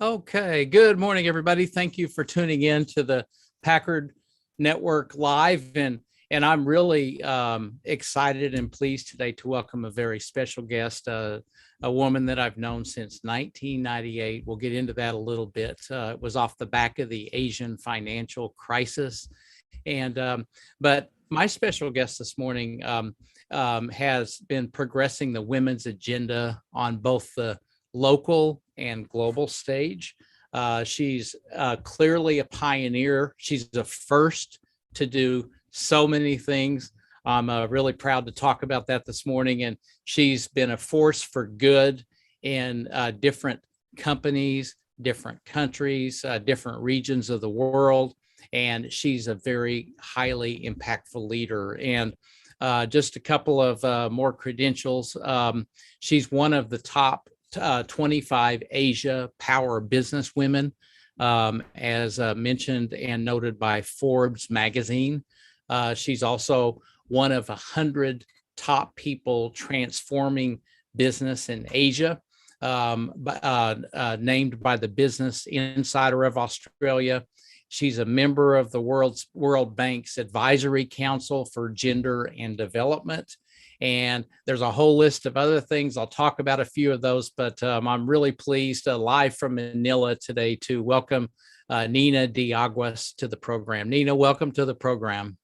Okay, good morning, everybody. Thank you for tuning in to the Packard Network Live, and I'm really excited and pleased today to welcome a very special guest, a woman that I've known since 1998. We'll get into that a little bit. It was off the back of the Asian financial crisis, but my special guest this morning has been progressing the women's agenda on both the local and global stage. She's clearly a pioneer. She's the first to do so many things. I'm really proud to talk about that this morning. And she's been a force for good in different companies, different countries, different regions of the world. And she's a very highly impactful leader. And just a couple of more credentials. She's one of the top 25 Asia power business women, as mentioned and noted by Forbes magazine. She's also one of 100 top people transforming business in Asia, named by the Business Insider of Australia. She's a member of the World Bank's Advisory Council for Gender and Development. And there's a whole list of other things. I'll talk about a few of those, but I'm really pleased live from Manila today to welcome Nina Aguas to the program. Nina, welcome to the program.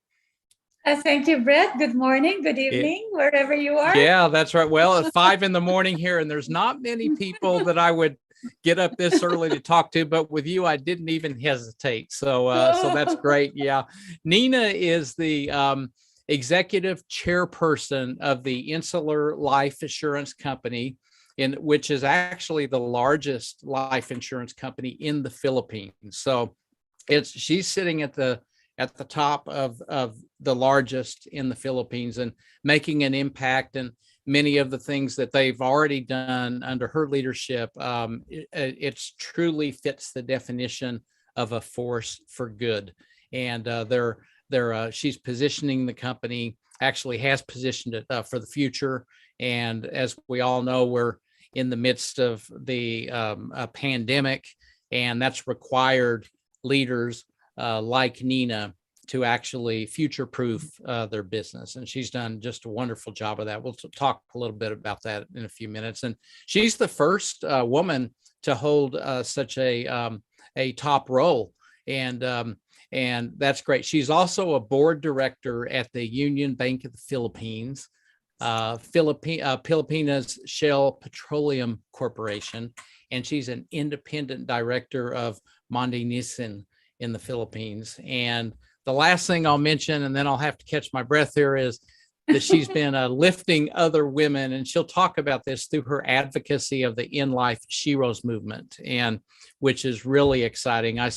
Thank you, Brett. Good morning, good evening, wherever you are. Yeah, that's right. Well, it's 5 a.m. here, and there's not many people that I would get up this early to talk to, but with you, I didn't even hesitate. So that's great. Yeah. Nina is the executive chairperson of the Insular Life Assurance Company, which is actually the largest life insurance company in the Philippines. So she's sitting at the top of the largest in the Philippines and making an impact. And many of the things that they've already done under her leadership, it's truly fits the definition of a force for good. And she's positioning the company, actually has positioned it for the future. And as we all know, we're in the midst of the pandemic, and that's required leaders like Nina to actually future-proof their business. And she's done just a wonderful job of that. We'll talk a little bit about that in a few minutes. And she's the first woman to hold such a top role. And that's great. She's also a board director at the Union Bank of the Philippines, Filipinas Shell Petroleum Corporation, and she's an independent director of Mondanisin in the Philippines. And the last thing I'll mention, and then I'll have to catch my breath here, is that she's been lifting other women, and she'll talk about this through her advocacy of the In Life Sheroes movement, and which is really exciting. I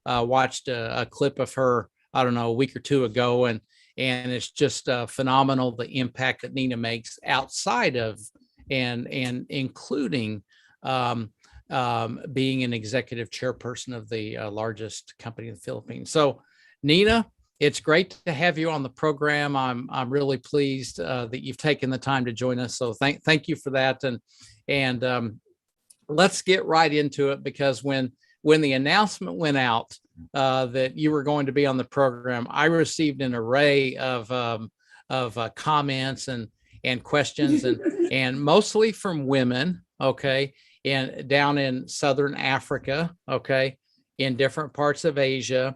watched a clip of her, I don't know, a week or two ago, and it's just phenomenal, the impact that Nina makes outside of and including being an executive chairperson of the largest company in the Philippines. So, Nina, it's great to have you on the program. I'm really pleased that you've taken the time to join us. So thank you for that. And let's get right into it, because when the announcement went out that you were going to be on the program, I received an array of comments and questions, and mostly from women. Okay. And down in Southern Africa, okay, in different parts of Asia,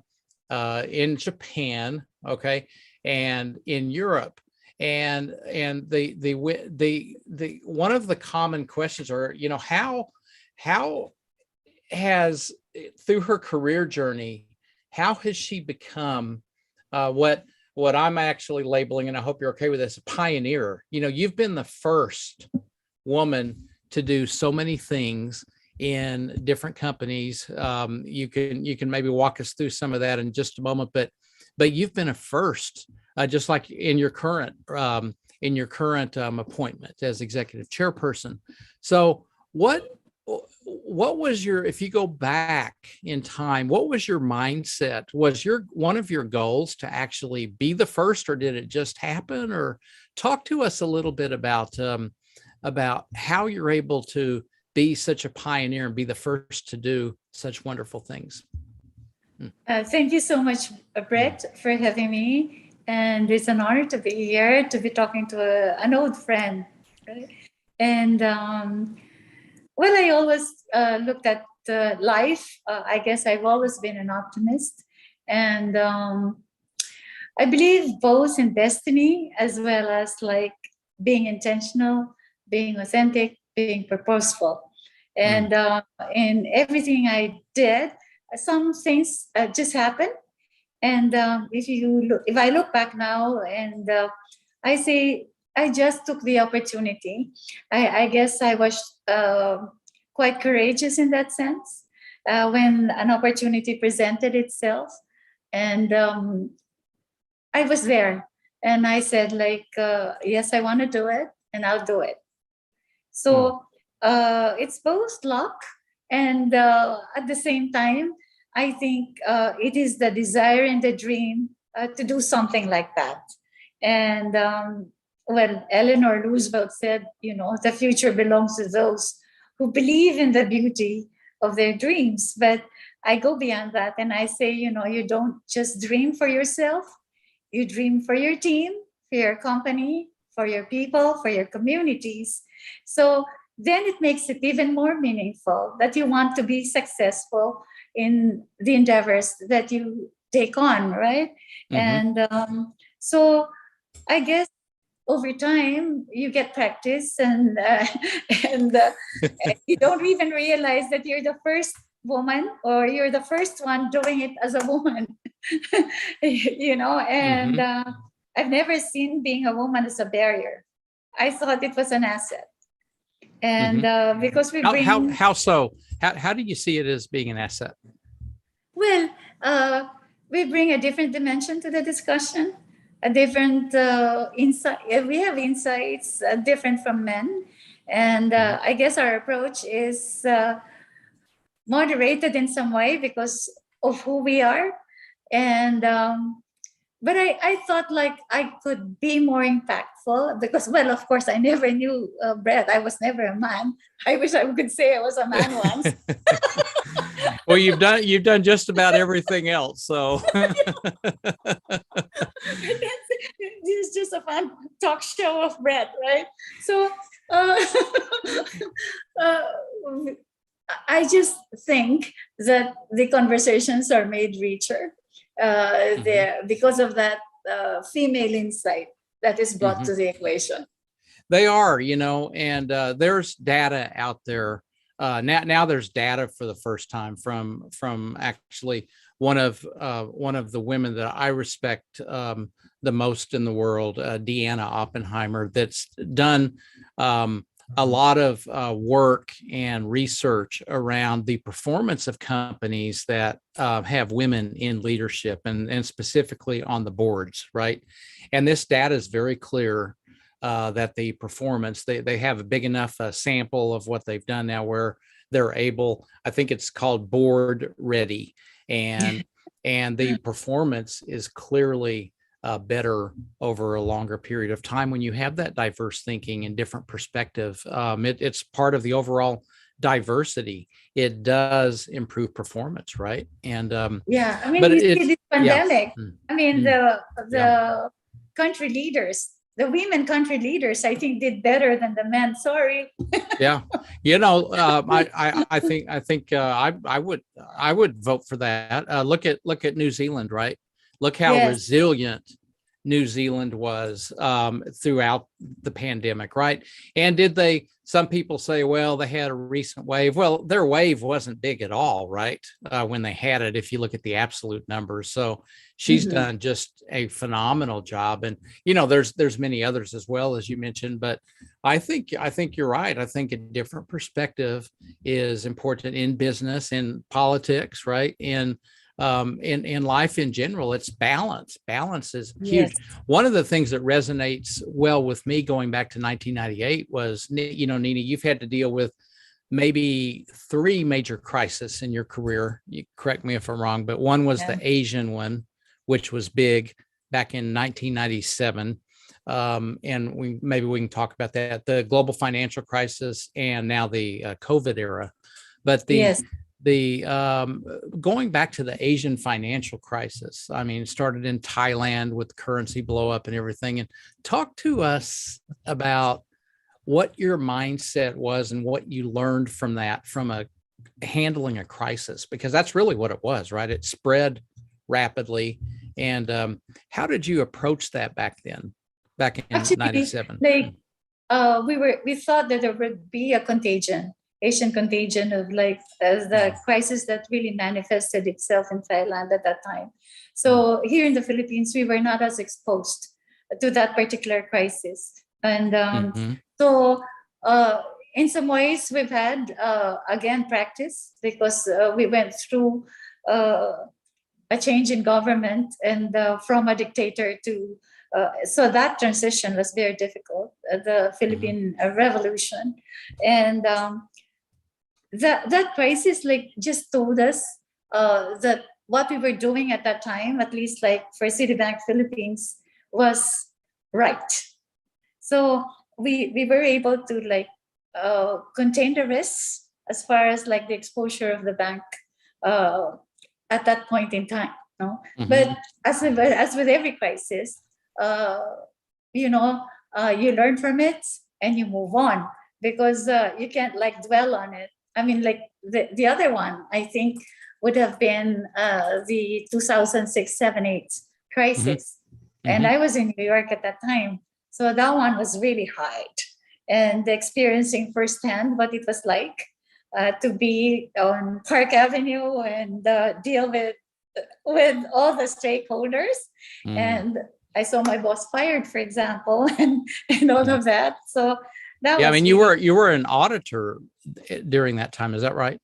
in Japan, okay, and in Europe, and the one of the common questions are, how has, through her career journey, how has she become what I'm actually labeling, and I hope you're okay with this, a pioneer? You've been the first woman to do so many things in different companies. You can maybe walk us through some of that in just a moment, but you've been a first, just like in your current appointment as executive chairperson. So what was if you go back in time, what was your mindset? Was one of your goals to actually be the first, or did it just happen? Or talk to us a little bit about how you're able to be such a pioneer and be the first to do such wonderful things. Thank you so much, Brett, for having me. And it's an honor to be here, to be talking to an old friend. Right? And well, I always looked at life. I guess I've always been an optimist. And I believe both in destiny as well as like being intentional, being authentic, being purposeful. And in everything I did, some things just happened. And if I look back now, and I say I just took the opportunity. I guess I was quite courageous in that sense when an opportunity presented itself, and I was there, and I said like, yes, I want to do it, and I'll do it. So it's both luck and at the same time, I think it is the desire and the dream to do something like that. And well, Eleanor Roosevelt said, the future belongs to those who believe in the beauty of their dreams. But I go beyond that and I say, you don't just dream for yourself, you dream for your team, for your company, for your people, for your communities. So then it makes it even more meaningful that you want to be successful in the endeavors that you take on, right? And so I guess over time you get practice, and and you don't even realize that you're the first woman or you're the first one doing it as a woman. And I've never seen being a woman as a barrier. I thought it was an asset. And because we bring... How so? How do you see it as being an asset? Well, we bring a different dimension to the discussion, a different insight. We have insights different from men. And I guess our approach is moderated in some way because of who we are. And but I thought like I could be more impactful because, well, of course, I never knew Brett. I was never a man. I wish I could say I was a man once. Well, you've done just about everything else. So this is just a fun talk show of Brett, right? So I just think that the conversations are made richer there because of that female insight that is brought to the equation. They are, and there's data out there. Now there's data for the first time from actually one of the women that I respect the most in the world, Deanna Oppenheimer, that's done a lot of work and research around the performance of companies that have women in leadership and specifically on the boards, right? And this data is very clear that the performance, they have a big enough sample of what they've done now where they're able, I think it's called board ready, and the performance is clearly better over a longer period of time when you have that diverse thinking and different perspective. It's part of the overall diversity. It does improve performance, right? And I mean, you see this pandemic. I mean, the country leaders, the women country leaders, I think did better than the men. Sorry. I think I would vote for that. Look at New Zealand, right? Look how resilient New Zealand was throughout the pandemic, right? And some people say, well, they had a recent wave. Well, their wave wasn't big at all, right? When they had it, if you look at the absolute numbers. So she's done just a phenomenal job. And, there's many others as well, as you mentioned, but I think you're right. I think a different perspective is important in business, in politics, right? In life in general. It's balance. Balance is huge. One of the things that resonates well with me going back to 1998 was, Nina, you've had to deal with maybe 3 major crises in your career. You correct me if I'm wrong, but one was the Asian one, which was big back in 1997. and maybe we can talk about that, the global financial crisis and now the COVID era. But the going back to the Asian financial crisis, I mean, it started in Thailand with the currency blow up and everything. And talk to us about what your mindset was and what you learned from that, from handling a crisis, because that's really what it was, right? It spread rapidly. And how did you approach that back then, back in Actually, 97? We thought that there would be a contagion, Asian contagion of as the crisis that really manifested itself in Thailand at that time. So here in the Philippines, we were not as exposed to that particular crisis. And so in some ways, we've had, again, practice, because we went through a change in government and from a dictator to, so that transition was very difficult, the Philippine Revolution. And that crisis just told us that what we were doing at that time, at least for Citibank Philippines, was right. So we were able to contain the risks as far as the exposure of the bank at that point in time. No? But as with every crisis, you learn from it and you move on, because you can't dwell on it. I mean, the other one, I think, would have been the 2006, 7, 8 crisis. And I was in New York at that time. So that one was really hard, and experiencing firsthand what it was like to be on Park Avenue and deal with all the stakeholders. And I saw my boss fired, for example, and all of that. So that was, I mean, you were an auditor during that time, is that right?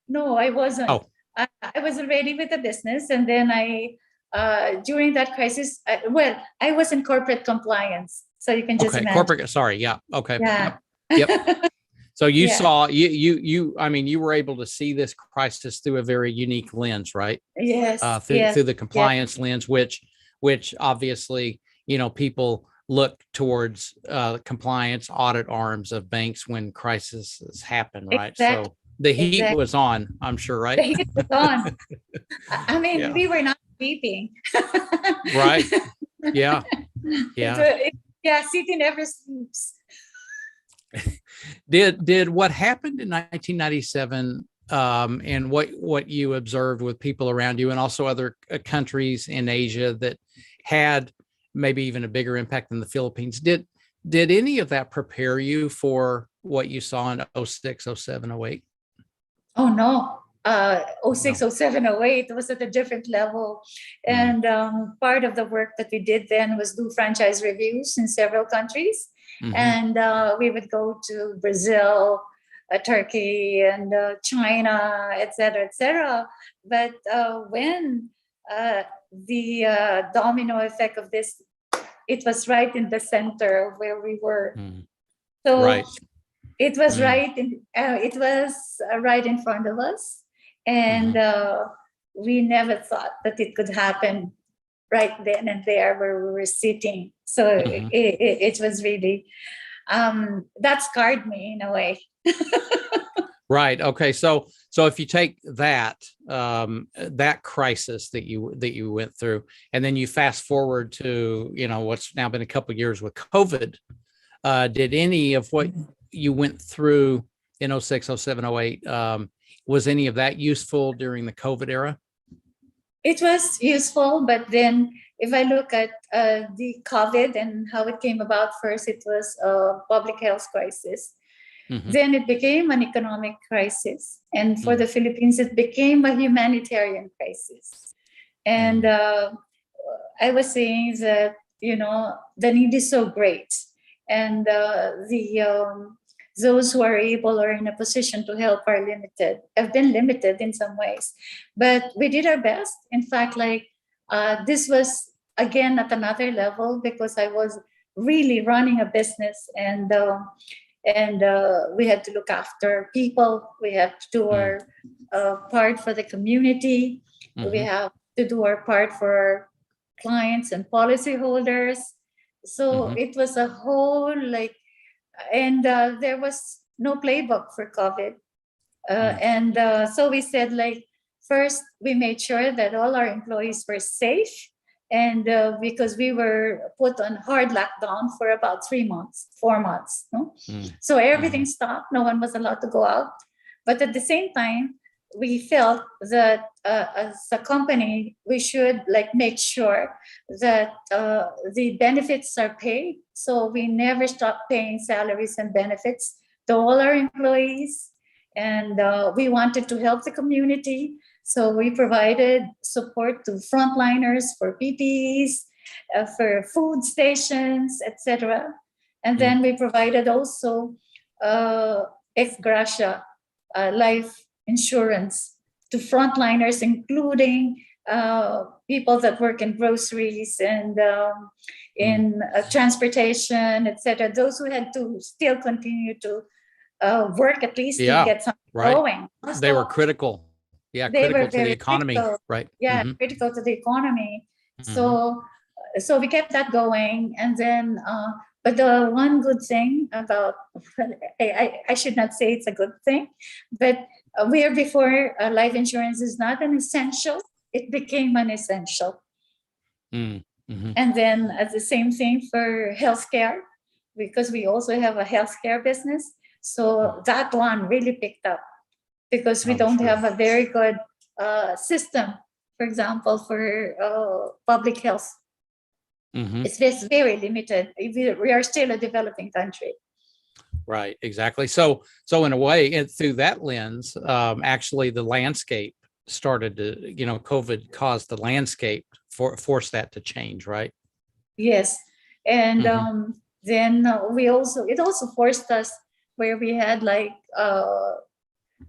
No, I wasn't. Oh. I was already with the business, and then during that crisis, I was in corporate compliance, so you can just imagine. Corporate. Sorry, yeah, okay, yeah. Yep. So you saw I mean, you were able to see this crisis through a very unique lens, right? Yes. Through the compliance lens, which obviously people look towards compliance audit arms of banks when crises happen, right? Exactly. So the heat was on, I'm sure, right? The heat was on. I mean, we were not sleeping. Right. Yeah. City never sleeps. Did what happened in 1997 and what you observed with people around you, and also other countries in Asia that had maybe even a bigger impact than the Philippines, did any of that prepare you for what you saw in 06, 07, 08? Oh, no. 06, 07, 08 was at a different level. And part of the work that we did then was do franchise reviews in several countries. And we would go to Brazil, Turkey, and China, et cetera. But when the domino effect of this, it was right in the center of where we were. So right. It was right in front of us, and we never thought that it could happen right then and there where we were sitting. So it was really that scarred me in a way. Right. Okay. So if you take that that crisis that you went through, and then you fast forward to what's now been a couple of years with COVID, did any of what you went through in 06, 07, 08, was any of that useful during the COVID era? It was useful, but then if I look at the COVID and how it came about, first it was a public health crisis. Then it became an economic crisis. And for the Philippines, it became a humanitarian crisis. And I was saying that, the need is so great. And those who are able or in a position to help are limited, have been limited in some ways. But we did our best. In fact, this was, again, at another level, because I was really running a business, and we had to look after people. We had to do our part for the community. We have to do our part for our clients and policyholders. So it was a whole and there was no playbook for COVID. And so we said, first we made sure that all our employees were safe. And because we were put on hard lockdown for about 3 months, 4 months. No? So everything stopped. No one was allowed to go out. But at the same time, we felt that as a company, we should make sure that the benefits are paid. So we never stopped paying salaries and benefits to all our employees. And we wanted to help the community. So we provided support to frontliners for PPEs, for food stations, etc. And then we provided also ex gratia life insurance to frontliners, including people that work in groceries and in transportation, etc. Those who had to still continue to work at least to get something going. They were critical. Yeah, they critical were to the economy. critical. Right. Yeah, critical to the economy. So we kept that going. And then, but the one good thing about, I should not say it's a good thing, but where before life insurance is not an essential, it became an essential. And then the same thing for healthcare, because we also have a healthcare business. So that one really picked up because we don't have a very good system, for example, for public health. It's just very limited. We are still a developing country. Right, exactly. So in a way, through that lens, actually the landscape started to, COVID caused the landscape force that to change, right? Yes. And then it also forced us where we had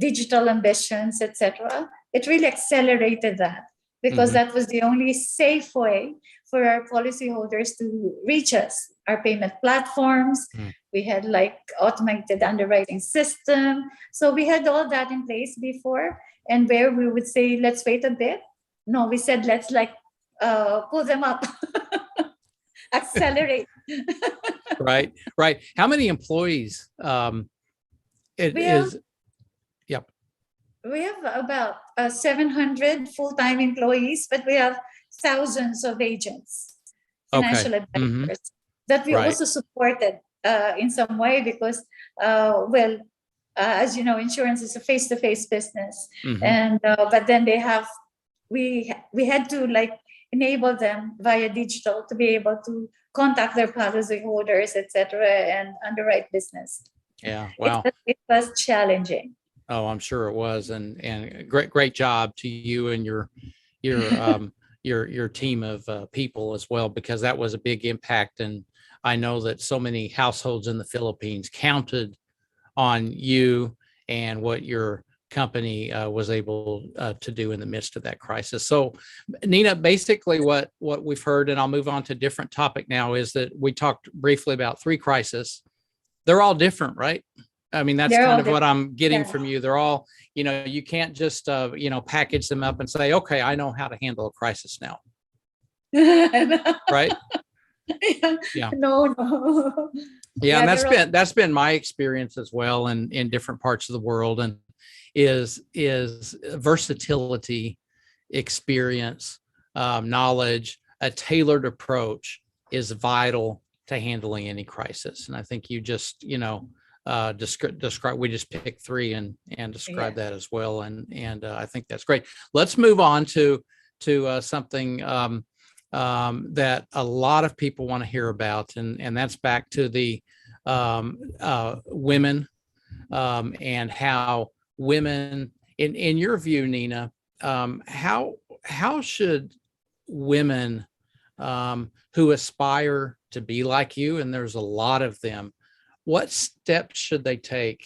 digital ambitions, etc. It really accelerated that because that was the only safe way for our policyholders to reach us. Our payment platforms, we had automated underwriting system. So we had all that in place before, and where we would say, let's wait a bit. No, we said, let's pull them up, accelerate. Right. How many employees We have about 700 full-time employees, but we have thousands of agents, financial advisors that we also supported in some way because, as you know, insurance is a face-to-face business, and but then we had to enable them via digital to be able to contact their policyholders, etc., and underwrite business. Yeah, wow, it was challenging. Oh, I'm sure it was, and great job to you and your team of people as well, because that was a big impact. And I know that so many households in the Philippines counted on you and what your company was able to do in the midst of that crisis. So, Nina, basically what we've heard, and I'll move on to a different topic now, is that we talked briefly about 3 crises. They're all different, right? I mean, that's kind of what I'm getting from you. They're all, you can't just, package them up and say, okay, I know how to handle a crisis now. Right? Yeah. No. Yeah. And that's been my experience as well in different parts of the world, and is versatility, experience, knowledge, a tailored approach is vital to handling any crisis. And I think you just, describe, we just picked 3 and describe that as well. And I think that's great. Let's move on to something that a lot of people want to hear about. And that's back to the women and how women, in your view, Nina, how should women who aspire to be like you, and there's a lot of them, what steps should they take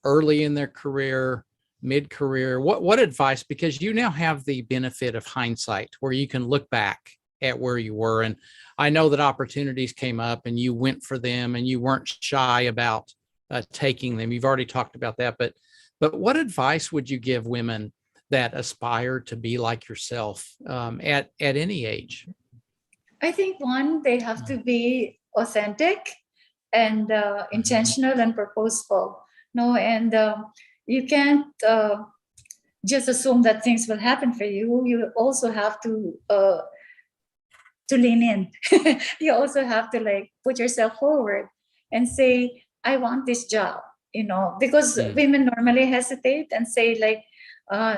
early in their career, mid-career? What advice, because you now have the benefit of hindsight where you can look back at where you were. And I know that opportunities came up and you went for them and you weren't shy about taking them. You've already talked about that, but what advice would you give women that aspire to be like yourself at any age? I think one, they have to be authentic and intentional and purposeful. No, and you can't just assume that things will happen for you. You also have to lean in. You also have to like put yourself forward and say, I want this job, because women normally hesitate and say like,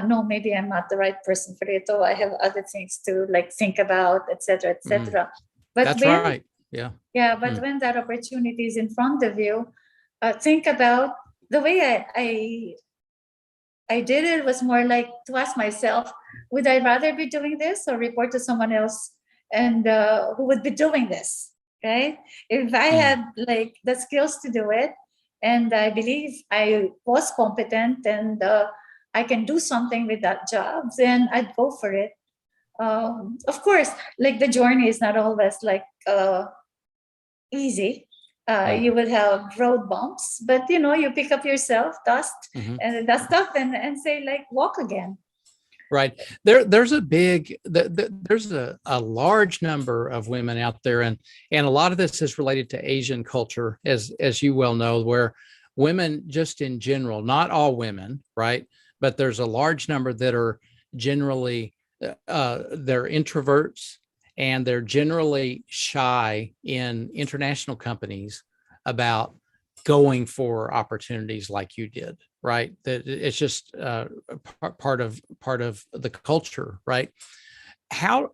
no, maybe I'm not the right person for it, or I have other things to like think about, etc., etc. But that's right. Yeah. Yeah, but when that opportunity is in front of you, think about the way I did it was more like to ask myself, would I rather be doing this or report to someone else and who would be doing this, right? If I had like the skills to do it, and I believe I was competent and I can do something with that job, then I'd go for it. Of course, like the journey is not always like easy. You will have road bumps, but you pick up yourself, dust and dust up, and say like, walk again. Right. There's a large number of women out there, and a lot of this is related to Asian culture, as you well know, where women just in general, not all women, right, but there's a large number that are generally they're introverts, and they're generally shy in international companies about going for opportunities like you did, right? That it's just part of the culture, right? How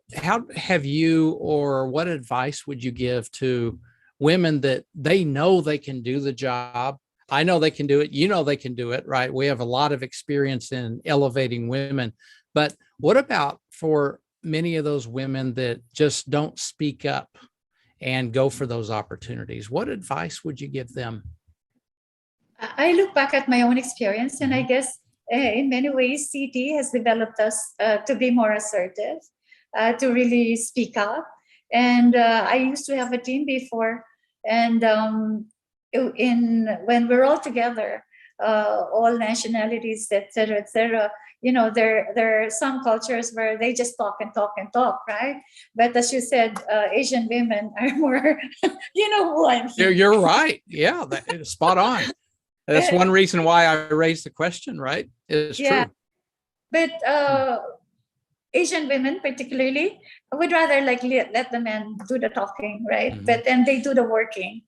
have you, or what advice would you give to women that they know they can do the job? I know they can do it. They can do it, right? We have a lot of experience in elevating women, but what about for many of those women that just don't speak up and go for those opportunities? What advice would you give them? I look back at my own experience, and I guess in many ways, CT has developed us to be more assertive, to really speak up. And I used to have a team before, and when we're all together, all nationalities, et cetera, there are some cultures where they just talk and talk and talk, right? But as you said, Asian women are more, who I'm here. You're right. Yeah, that is spot on. That's one reason why I raised the question, right? It's true. But Asian women particularly would rather like let the men do the talking, right? But then they do the working.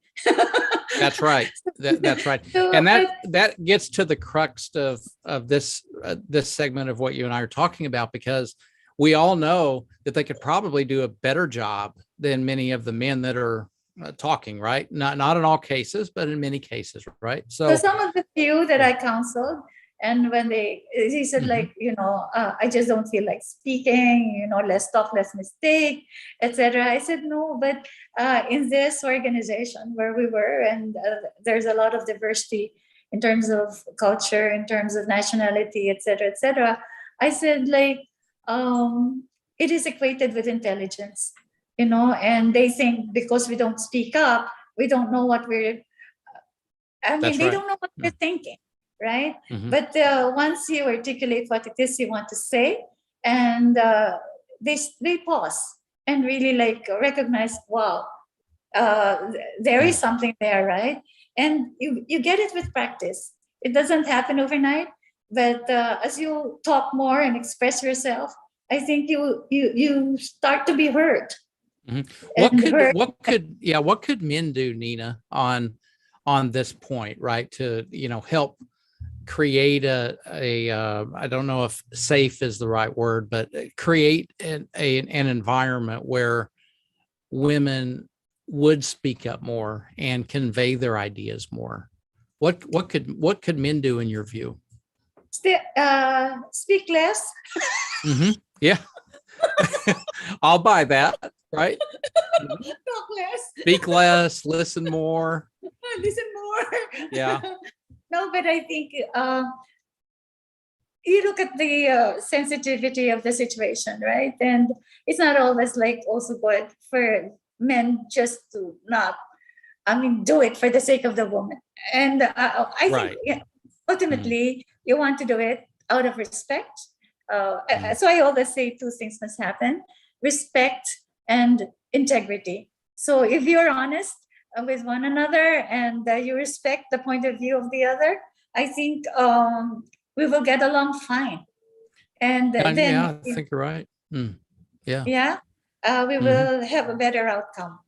That's right. That's right. So, and that gets to the crux of this segment of what you and I are talking about, because we all know that they could probably do a better job than many of the men that are talking, right? Not in all cases, but in many cases, right? So some of the few that I counseled, and when he said like, I just don't feel like speaking, less talk, less mistake, etc. I said, no, but in this organization where we were, and there's a lot of diversity in terms of culture, in terms of nationality, etc., etc. I said like, it is equated with intelligence, and they think because we don't speak up, we don't know what they don't know what we're thinking, right? But once you articulate what it is you want to say, and they pause and really like recognize, wow, there is something there, right? And you get it with practice. It doesn't happen overnight, but as you talk more and express yourself, I think you start to be heard. What could men do, Nina, on this point, right? To help create a I don't know if safe is the right word, but create an environment where women would speak up more and convey their ideas more. What could men do in your view? Speak less. Yeah. I'll buy that, right? Talk less. Speak less, listen more. Listen more. Yeah. No, but I think you look at the sensitivity of the situation, right? And it's not always like also good for men just to not, do it for the sake of the woman. And I think ultimately you want to do it out of respect. So I always say two things must happen: respect and integrity. So if you're honest with one another and you respect the point of view of the other, I think we will get along fine. And Yeah, then, I think you're right. Yeah. yeah, we Mhm. will have a better outcome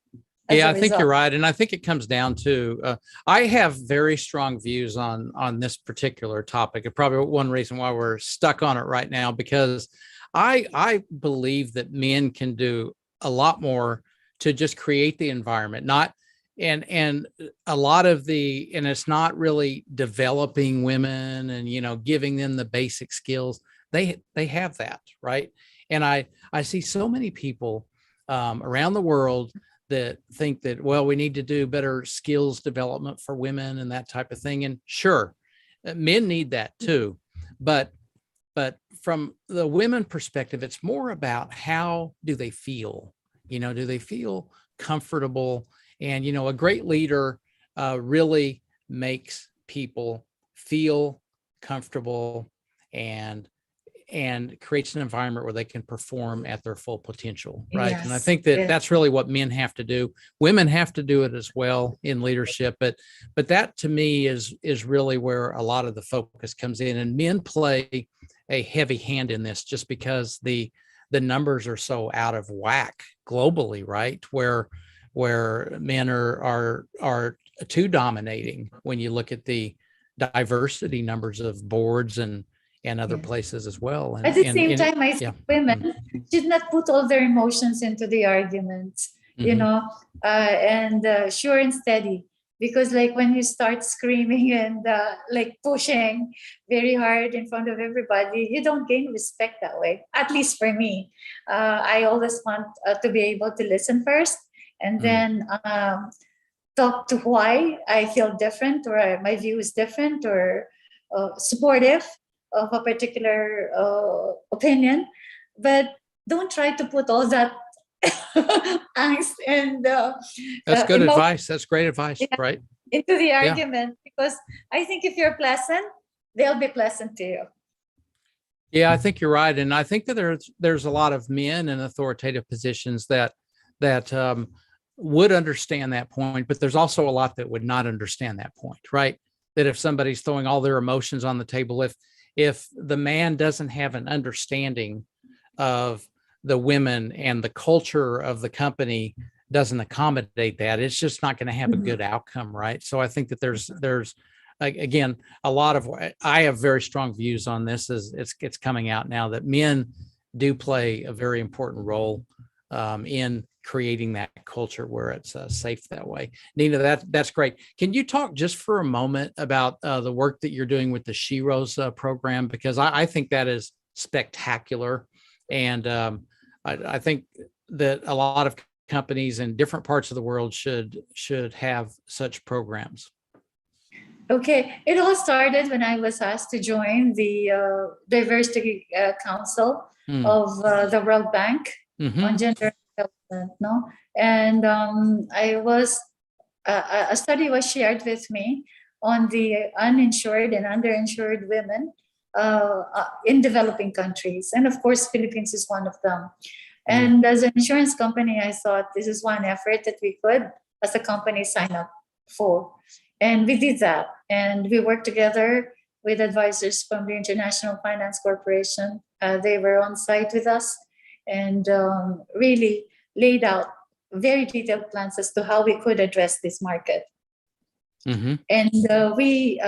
as Yeah, a I think you're result. right, and I think it comes down to I have very strong views on this particular topic, and probably one reason why we're stuck on it right now, because I believe that men can do a lot more to just create the environment, not and a lot of and it's not really developing women and giving them the basic skills. They have that, right? And I see so many people around the world that think that, well, we need to do better skills development for women and that type of thing. And sure, men need that too. But from the women perspective, it's more about how do they feel? Do they feel comfortable? And, a great leader really makes people feel comfortable and creates an environment where they can perform at their full potential, right? And I Yes. think that Yes. that's really what men have to do. Women have to do it as well in leadership, but that to me is really where a lot of the focus comes in, and men play a heavy hand in this just because the numbers are so out of whack globally, right? Where men are too dominating when you look at the diversity numbers of boards and other Yes. plations as well. At the same time, I Yeah. think women should not put all their emotions into the arguments, and sure and steady. Because like when you start screaming and like pushing very hard in front of everybody, you don't gain respect that way. At least for me, I always want to be able to listen first and then talk to why I feel different or my view is different or supportive of a particular opinion, but don't try to put all that angst and That's good emotion advice. That's great advice, right? into the Yeah. argument, because I think if you're pleasant, they'll be pleasant to you. Yeah, I think you're right, and I think that there's a lot of men in authoritative positions that would understand that point, but there's also a lot that would not understand that point, right? That if somebody's throwing all their emotions on the table, if the man doesn't have an understanding of the women and the culture of the company doesn't accommodate that, it's just not going to have a good outcome, right? So I think that there's again a lot of, I have very strong views on this as it's coming out now that men do play a very important role in creating that culture where it's safe that way. Nina, that's great. Can you talk just for a moment about the work that you're doing with the Sheroes program? Because I think that is spectacular. And I think that a lot of companies in different parts of the world should have such programs. Okay, it all started when I was asked to join the Diversity Council of the World Bank on gender development. No, and I was a study was shared with me on the uninsured and underinsured women in developing countries, and of course, Philippines is one of them. And as an insurance company, I thought this is one effort that we could, as a company, sign up for. And we did that. And we worked together with advisors from the International Finance Corporation. They were on site with us and really laid out very detailed plans as to how we could address this market. And we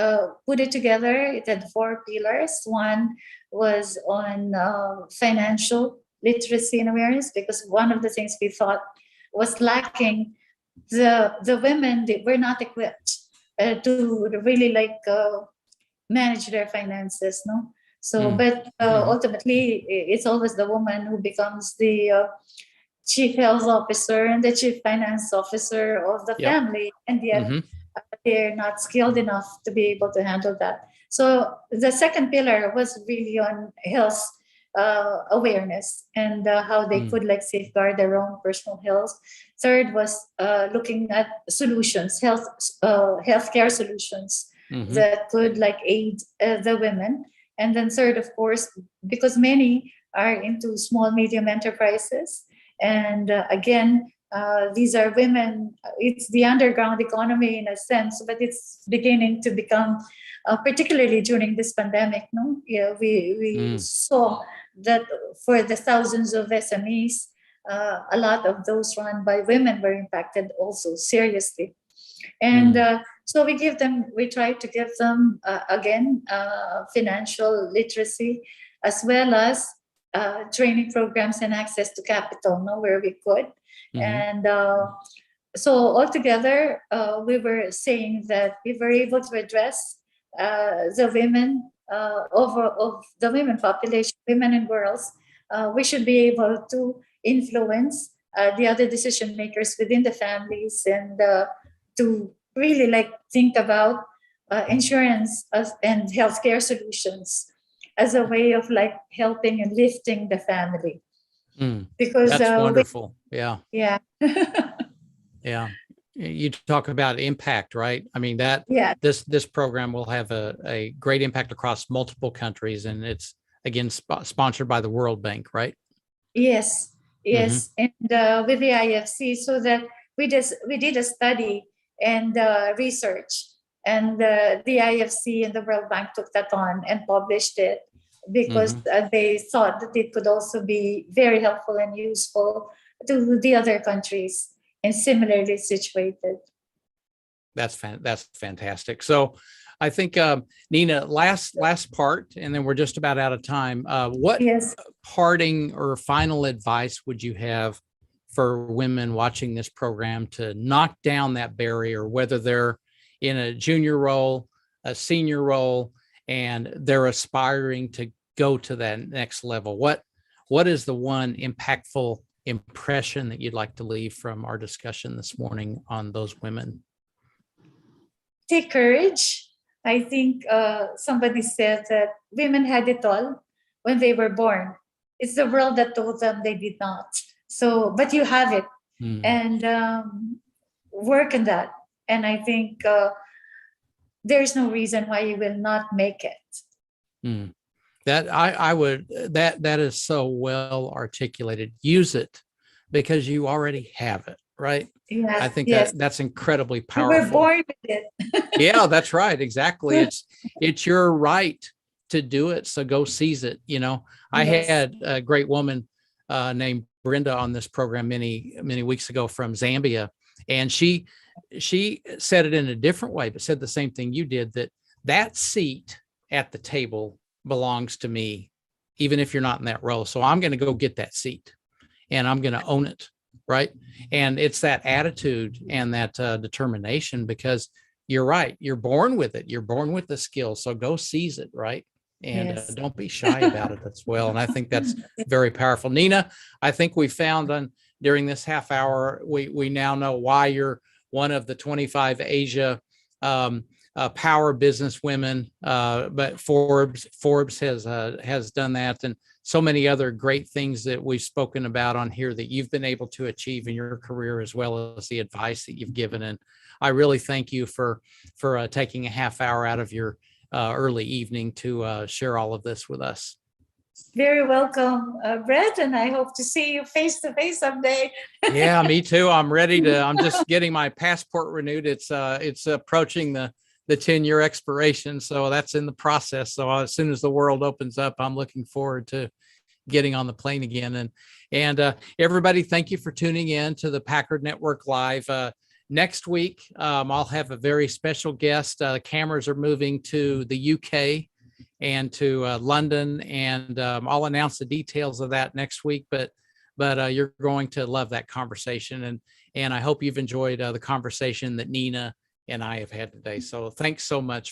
put it together. It had 4 pillars. One was on financial literacy and awareness, because one of the things we thought was lacking, the women, they were not equipped to really manage their finances, no? So, but ultimately, it's always the woman who becomes the chief health officer and the chief finance officer of the family, and yet they're not skilled enough to be able to handle that. So the second pillar was really on health awareness and how they could safeguard their own personal health. Third was looking at solutions, healthcare solutions that could aid the women. And then third, of course, because many are into small, medium enterprises, and again, These are women. It's the underground economy in a sense, but it's beginning to become, particularly during this pandemic. No, yeah, we saw that for the thousands of SMEs, a lot of those run by women were impacted also seriously. And so we try to give them, again, financial literacy, as well as training programs and access to capital, no, where we could. And so altogether, we were saying that we were able to address the women of the women population, women and girls. We should be able to influence the other decision makers within the families, and to really like think about insurance and healthcare solutions as a way of like helping and lifting the family. Because that's wonderful. Yeah. Yeah. You talk about impact, right? I mean, this program will have a great impact across multiple countries, and it's again sponsored by the World Bank, right? Yes. And with the IFC, so that we did a study and research, and the IFC and the World Bank took that on and published it, because they thought that it could also be very helpful and useful to the other countries and similarly situated. That's fantastic. So I think, Nina, last part, and then we're just about out of time. What parting or final advice would you have for women watching this program to knock down that barrier, whether they're in a junior role, a senior role, and they're aspiring to go to that next level? What is the one impactful impression that you'd like to leave from our discussion this morning on those women? Take courage. I think somebody said that women had it all when they were born. It's the world that told them they did not. So, but you have it, and work on that. And I think there's no reason why you will not make it. That I would, that is so well articulated. Use it because you already have it, right? Yeah, I think that's incredibly powerful. You were born with it. Yeah, that's right. Exactly. It's your right to do it. So go seize it. You know, I had a great woman named Brenda on this program many weeks ago from Zambia, and she said it in a different way, but said the same thing you did, that seat at the table belongs to me, even if you're not in that role. So I'm going to go get that seat and I'm going to own it. Right. And it's that attitude and that determination, because you're right. You're born with it. You're born with the skill. So go seize it. Right. And don't be shy about it as well. And I think that's very powerful. Nina, I think we found during this half hour, we now know why you're one of the 25 Asia power business women, but Forbes has done that, and so many other great things that we've spoken about on here that you've been able to achieve in your career, as well as the advice that you've given. And I really thank you for taking a half hour out of your early evening to share all of this with us. Very welcome, Brett, and I hope to see you face to face someday. Yeah, me too. I'm ready to. I'm just getting my passport renewed. It's approaching the 10-year expiration, so that's in the process. So as soon as the world opens up, I'm looking forward to getting on the plane again. And everybody, thank you for tuning in to the Packard Network Live. Next week, I'll have a very special guest. Cameras are moving to the UK and to London, and I'll announce the details of that next week. But you're going to love that conversation, and I hope you've enjoyed the conversation that Nina and I have had today. So thanks so much